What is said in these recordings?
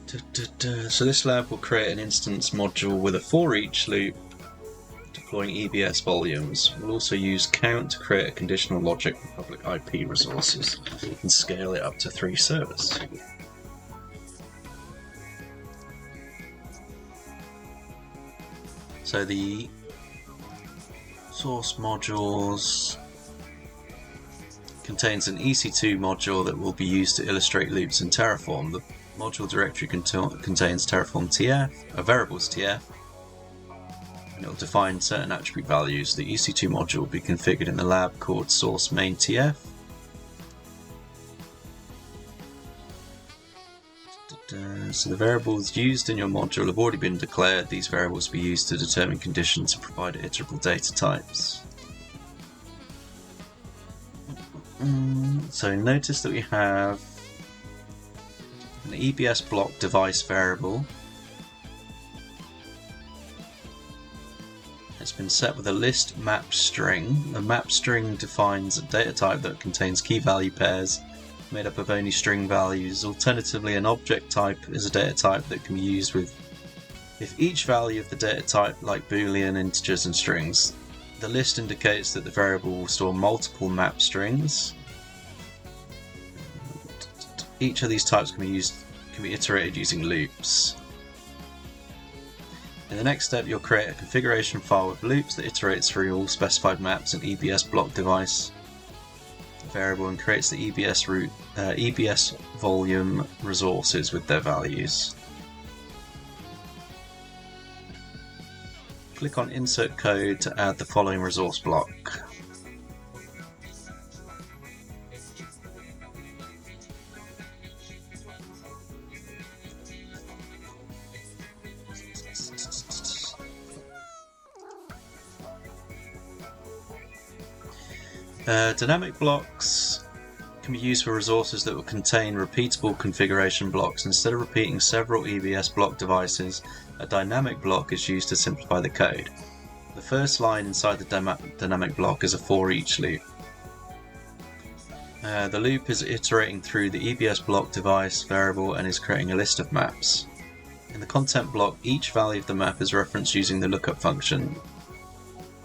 So this lab will create an instance module with a for each loop deploying EBS volumes. We'll also use count to create a conditional logic for public IP resources and scale it up to 3 servers. So the source modules contains an EC2 module that will be used to illustrate loops in Terraform. The module directory contains Terraform TF, a variables TF, and it will define certain attribute values. The EC2 module will be configured in the lab called source main TF. So the variables used in your module have already been declared. These variables will be used to determine conditions and provide iterable data types. So notice that we have an EBS block device variable. It's been set with a list map string. The map string defines a data type that contains key value pairs made up of only string values. Alternatively, an object type is a data type that can be used with if each value of the data type, like Boolean, integers and strings. The list indicates that the variable will store multiple map strings. Each of these types can be iterated using loops. In the next step, you'll create a configuration file with loops that iterates through all specified maps and EBS block device variable and creates the EBS volume resources with their values. Click on Insert Code to add the following resource block. Dynamic blocks can be used for resources that will contain repeatable configuration blocks. Instead of repeating several EBS block devices, a dynamic block is used to simplify the code. The first line inside the dynamic block is a for each loop. The loop is iterating through the EBS block device variable and is creating a list of maps. In the content block, each value of the map is referenced using the lookup function.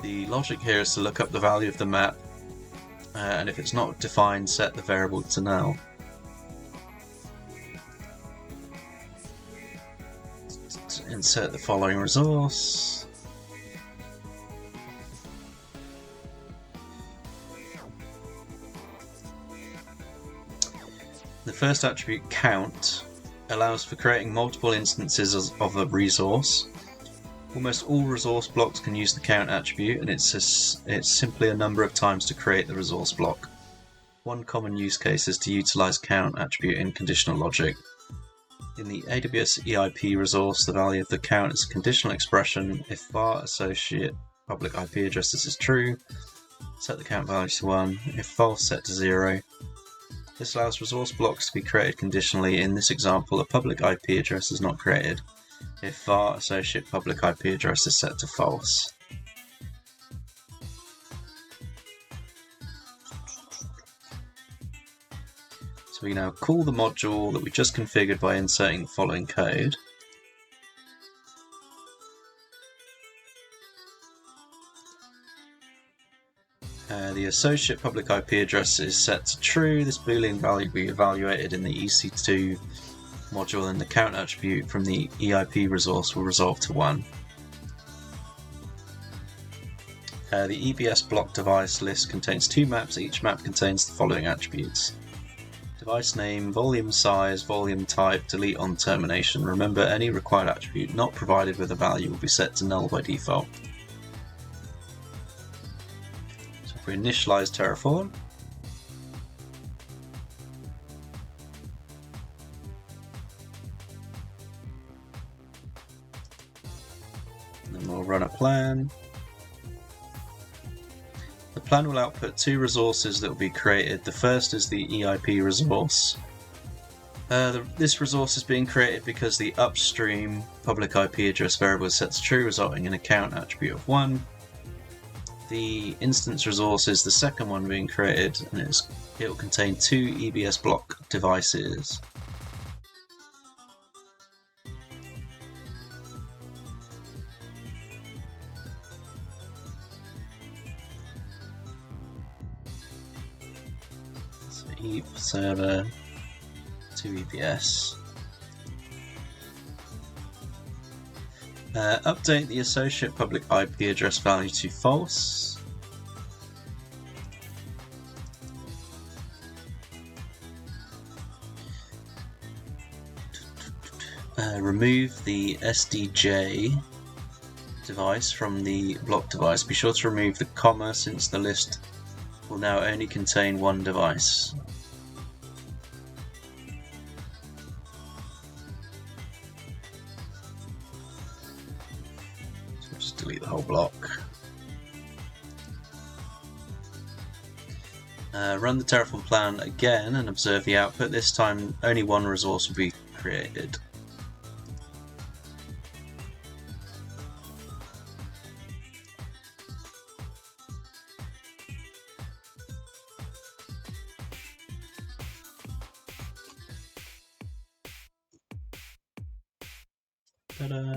The logic here is to look up the value of the map, and if it's not defined, set the variable to null. Insert the following resource. The first attribute, count, allows for creating multiple instances of a resource. Almost all resource blocks can use the count attribute, and it's simply a number of times to create the resource block. One common use case is to utilize count attribute in conditional logic. In the AWS EIP resource, the value of the count is a conditional expression. If var associate public IP addresses is true, set the count value to 1. If false, set to 0. This allows resource blocks to be created conditionally. In this example, a public IP address is not created if var associate public IP address is set to false. So we now call the module that we just configured by inserting the following code. The associate public IP address is set to true. This Boolean value will be evaluated in the EC2 module, and the count attribute from the EIP resource will resolve to 1. The EBS block device list contains 2 maps. Each map contains the following attributes: device name, volume size, volume type, delete on termination. Remember, any required attribute not provided with a value will be set to null by default. So if we initialize Terraform, then we'll run a plan. The plan will output 2 resources that will be created. The first is the EIP resource. This resource is being created because the upstream public IP address variable is set to true, resulting in a count attribute of 1. The instance resource is the second one being created, and it will contain 2 EBS block devices. heap server to EPS. Update the associate public IP address value to false. Remove the SDJ device from the block device. Be sure to remove the comma since the list will now only contain one device. So just delete the whole block. Run the Terraform plan again and observe the output. This time only one resource will be created. Ta-da!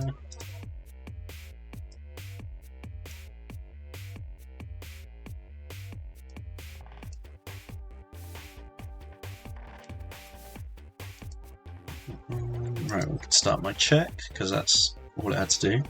Right, we can start my check because that's all it had to do.